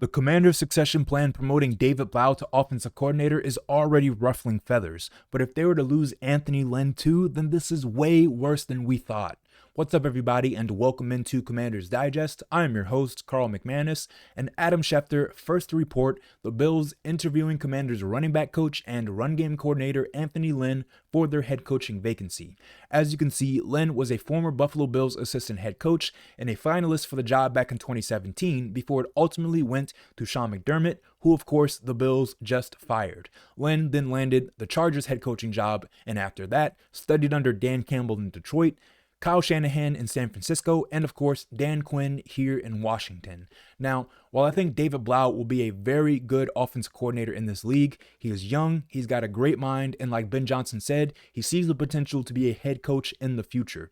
The Commanders' succession plan promoting David Blau to offensive coordinator is already ruffling feathers, but if they were to lose Anthony Lynn too, then this is way worse than we thought. What's up, everybody, and welcome into Commanders Digest. I am your host, Carl McManus, and Adam Schefter first to report the Bills interviewing Commanders running back coach and run game coordinator Anthony Lynn for their head coaching vacancy. As you can see, Lynn was a former Buffalo Bills assistant head coach and a finalist for the job back in 2017 before it ultimately went to Sean McDermott, who of course the Bills just fired. Lynn then landed the Chargers head coaching job, and after that, studied under Dan Campbell in Detroit, Kyle Shanahan in San Francisco, and of course, Dan Quinn here in Washington. Now, while I think David Blau will be a very good offensive coordinator in this league, he is young, he's got a great mind, and like Ben Johnson said, he sees the potential to be a head coach in the future.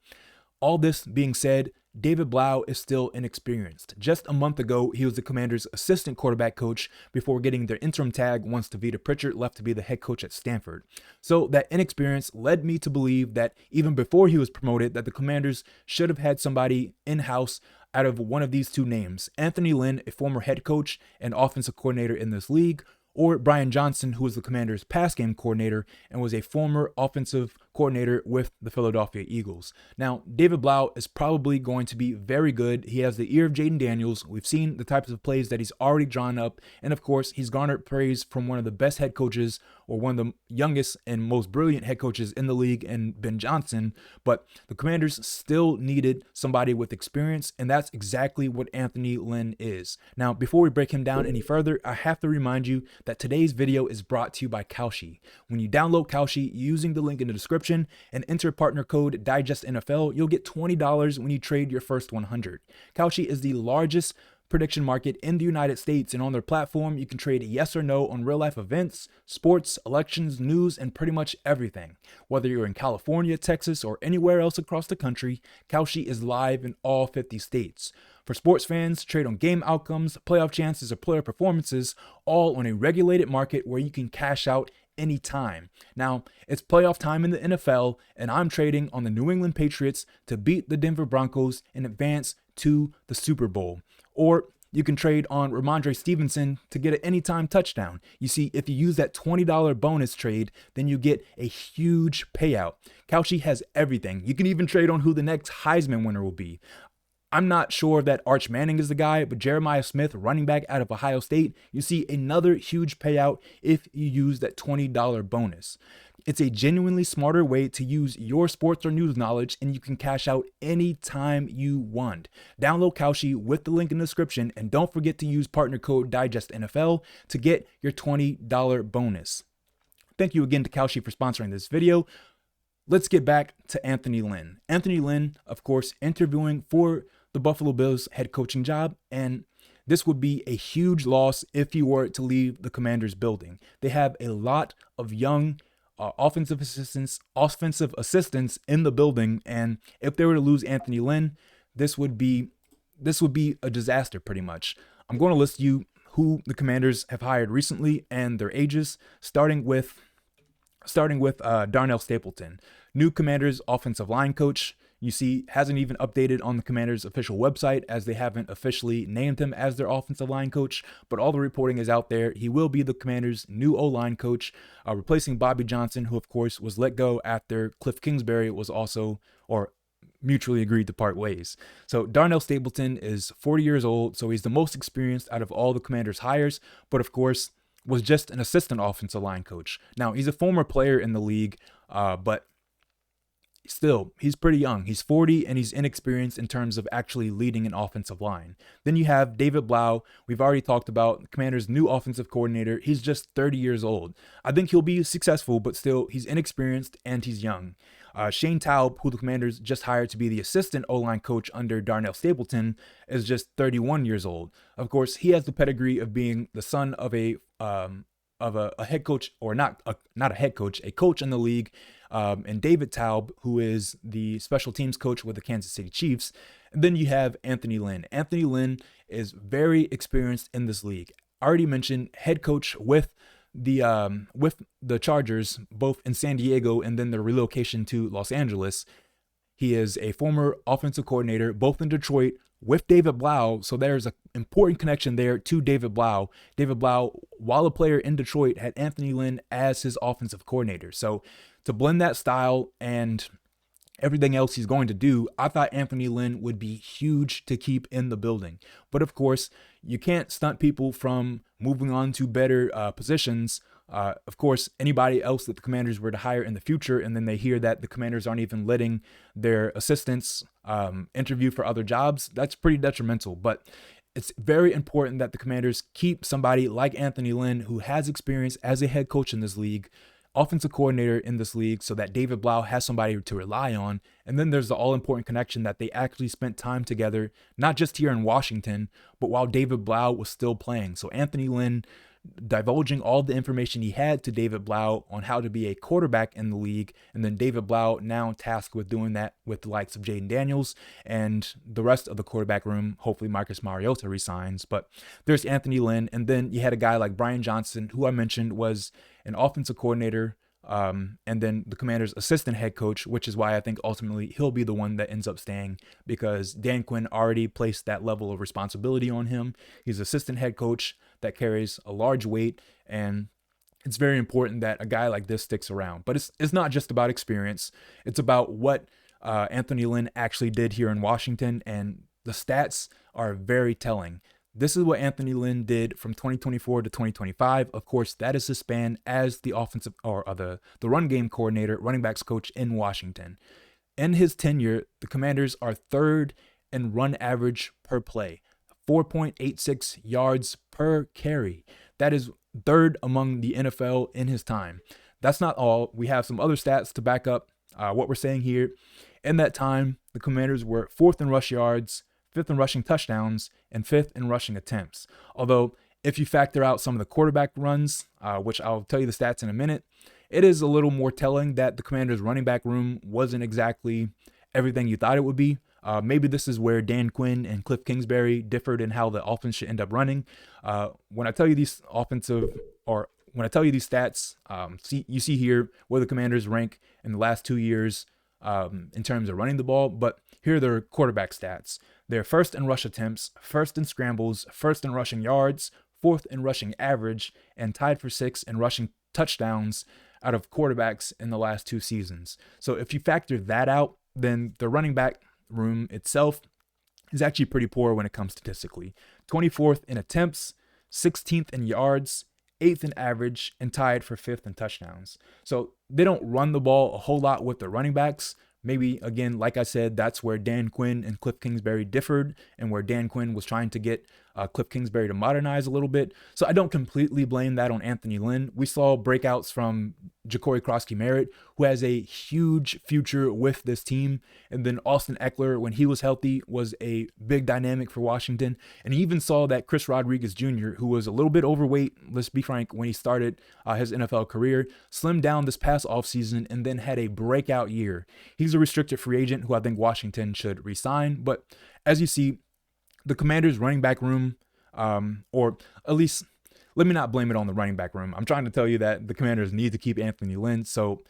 All this being said, David Blau is still inexperienced. Just a month ago, he was the Commanders' assistant quarterback coach before getting their interim tag once Tavita Pritchard left to be the head coach at Stanford. So that inexperience led me to believe that even before he was promoted, that the Commanders should have had somebody in-house out of one of these two names: Anthony Lynn, a former head coach and offensive coordinator in this league, or Brian Johnson, who was the Commanders' pass game coordinator and was a former offensive coordinator with the Philadelphia Eagles. Now, David Blau is probably going to be very good. He has the ear of Jayden Daniels. We've seen the types of plays that he's already drawn up, and of course, he's garnered praise from one of the best head coaches, or one of the youngest and most brilliant head coaches in the league, in Ben Johnson. But the Commanders still needed somebody with experience, and that's exactly what Anthony Lynn is. Now, before we break him down any further, I have to remind you that today's video is brought to you by Kalshi. When you download Kalshi using the link in the description and enter partner code DIGESTNFL, you'll get $20 when you trade your first 100. Kalshi is the largest prediction market in the United States, and on their platform, you can trade yes or no on real-life events, sports, elections, news, and pretty much everything. Whether you're in California, Texas, or anywhere else across the country, Kalshi is live in all 50 states. For sports fans, trade on game outcomes, playoff chances, or player performances, all on a regulated market where you can cash out anytime. Now, it's playoff time in the NFL, and I'm trading on the New England Patriots to beat the Denver Broncos and advance to the Super Bowl. Or you can trade on Ramondre Stevenson to get an anytime touchdown. You see, if you use that $20 bonus trade, then you get a huge payout. Kalshi has everything. You can even trade on who the next Heisman winner will be. I'm not sure that Arch Manning is the guy, but Jeremiah Smith, running back out of Ohio State, you see another huge payout if you use that $20 bonus. It's a genuinely smarter way to use your sports or news knowledge, and you can cash out anytime you want. Download Kalshi with the link in the description, and don't forget to use partner code DIGESTNFL to get your $20 bonus. Thank you again to Kalshi for sponsoring this video. Let's get back to Anthony Lynn. Anthony Lynn, of course, interviewing for the Buffalo Bills head coaching job, and this would be a huge loss if he were to leave the Commanders building. They have a lot of young offensive assistants in the building, and if they were to lose Anthony Lynn, this would be a disaster pretty much. I'm going to list you who the Commanders have hired recently and their ages, starting with Darnell Stapleton, new Commanders offensive line coach. You see, hasn't even updated on the Commanders' official website, as they haven't officially named him as their offensive line coach, but all the reporting is out there. He will be the Commanders' new O-line coach, replacing Bobby Johnson, who of course was let go after Cliff Kingsbury was also, or mutually agreed to part ways. So Darnell Stapleton is 40 years old, so he's the most experienced out of all the Commanders' hires, but of course was just an assistant offensive line coach. Now, he's a former player in the league, but still, he's pretty young. He's 40 and he's inexperienced in terms of actually leading an offensive line. Then you have David Blau. We've already talked about Commanders' new offensive coordinator. He's just 30 years old. I think he'll be successful, but still, he's inexperienced and he's young. Shane Taub, who the Commanders just hired to be the assistant O-line coach under Darnell Stapleton, is just 31 years old. Of course, he has the pedigree of being the son of a head coach, or not a head coach, a coach in the league, and David Taub, who is the special teams coach with the Kansas City Chiefs. And then you have Anthony Lynn. Anthony Lynn is very experienced in this league. I already mentioned head coach with the Chargers, both in San Diego and then their relocation to Los Angeles. He is a former offensive coordinator, both in Detroit with David Blau. So there's an important connection there to David Blau. David Blau, while a player in Detroit, had Anthony Lynn as his offensive coordinator. So to blend that style and everything else he's going to do, I thought Anthony Lynn would be huge to keep in the building. But of course, you can't stunt people from moving on to better positions. Of course, anybody else that the Commanders were to hire in the future, and then they hear that the Commanders aren't even letting their assistants interview for other jobs, that's pretty detrimental. But it's very important that the Commanders keep somebody like Anthony Lynn, who has experience as a head coach in this league, offensive coordinator in this league, so that David Blau has somebody to rely on. And then there's the all-important connection that they actually spent time together, not just here in Washington, but while David Blau was still playing. So Anthony Lynn divulging all the information he had to David Blau on how to be a quarterback in the league, and then David Blau now tasked with doing that with the likes of Jayden Daniels and the rest of the quarterback room. Hopefully Marcus Mariota resigns, but there's Anthony Lynn, and then you had a guy like Brian Johnson, who I mentioned was an offensive coordinator, and then the Commanders' assistant head coach, which is why I think ultimately he'll be the one that ends up staying, because Dan Quinn already placed that level of responsibility on him. He's assistant head coach that carries a large weight, and it's very important that a guy like this sticks around. But it's not just about experience. It's about what Anthony Lynn actually did here in Washington, and the stats are very telling. This is what Anthony Lynn did from 2024 to 2025. Of course, that is his span as the offensive or the run game coordinator, running backs coach in Washington. In his tenure, the Commanders are third in run average per play, 4.86 yards per carry. That is third among the NFL in his time. That's not all. We have some other stats to back up what we're saying here. In that time, the Commanders were fourth in rush yards, fifth in rushing touchdowns, and fifth in rushing attempts. Although, if you factor out some of the quarterback runs, which I'll tell you the stats in a minute, it is a little more telling that the Commanders' running back room wasn't exactly everything you thought it would be. Maybe this is where Dan Quinn and Cliff Kingsbury differed in how the offense should end up running. When I tell you these stats, you see here where the Commanders rank in the last 2 years in terms of running the ball, but here are their quarterback stats. They're first in rush attempts, first in scrambles, first in rushing yards, fourth in rushing average, and tied for sixth in rushing touchdowns out of quarterbacks in the last 2 seasons. So if you factor that out, then the running back room itself is actually pretty poor when it comes statistically. 24th in attempts, 16th in yards, 8th in average, and tied for 5th in touchdowns. So they don't run the ball a whole lot with the running backs. Maybe, again, like I said, that's where Dan Quinn and Cliff Kingsbury differed, and where Dan Quinn was trying to get Cliff Kingsbury to modernize a little bit. So I don't completely blame that on Anthony Lynn. We saw breakouts from Ja'Cory Krosky-Merritt, who has a huge future with this team. And then Austin Eckler, when he was healthy, was a big dynamic for Washington. And you even saw that Chris Rodriguez Jr., who was a little bit overweight, let's be frank, when he started his NFL career, slimmed down this past offseason and then had a breakout year. He's a restricted free agent who I think Washington should re-sign. But as you see, the Commanders' running back room, or at least let me not blame it on the running back room. I'm trying to tell you that the Commanders need to keep Anthony Lynn. So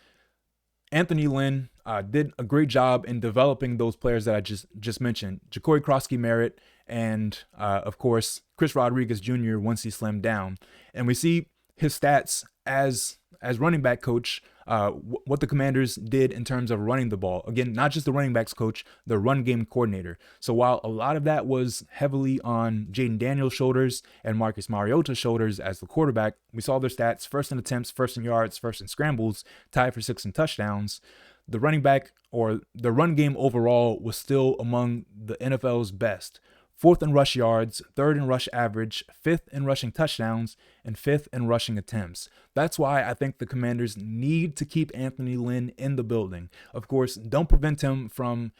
Anthony Lynn did a great job in developing those players that I just mentioned, Ja'Cory Krosky-Merritt and, of course, Chris Rodriguez Jr. once he slimmed down. And we see his stats as running back coach, what the Commanders did in terms of running the ball. Again, not just the running backs coach, the run game coordinator. So while a lot of that was heavily on Jayden Daniels' shoulders and Marcus Mariota's shoulders as the quarterback, we saw their stats: first in attempts, first in yards, first in scrambles, tied for 6th in touchdowns. The running back, or the run game overall, was still among the NFL's best. 4th in rush yards, 3rd in rush average, 5th in rushing touchdowns, and 5th in rushing attempts. That's why I think the Commanders need to keep Anthony Lynn in the building. Of course, don't prevent him from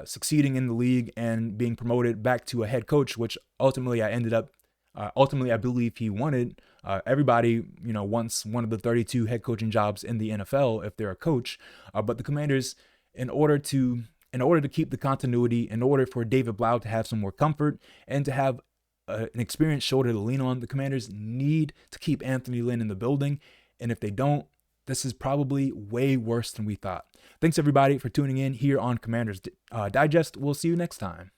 succeeding in the league and being promoted back to a head coach, which ultimately I believe he wanted. Everybody, wants one of the 32 head coaching jobs in the NFL if they're a coach. But the Commanders, in order to keep the continuity, in order for David Blau to have some more comfort and to have an experienced shoulder to lean on, the Commanders need to keep Anthony Lynn in the building. And if they don't, this is probably way worse than we thought. Thanks, everybody, for tuning in here on Commanders Digest. We'll see you next time.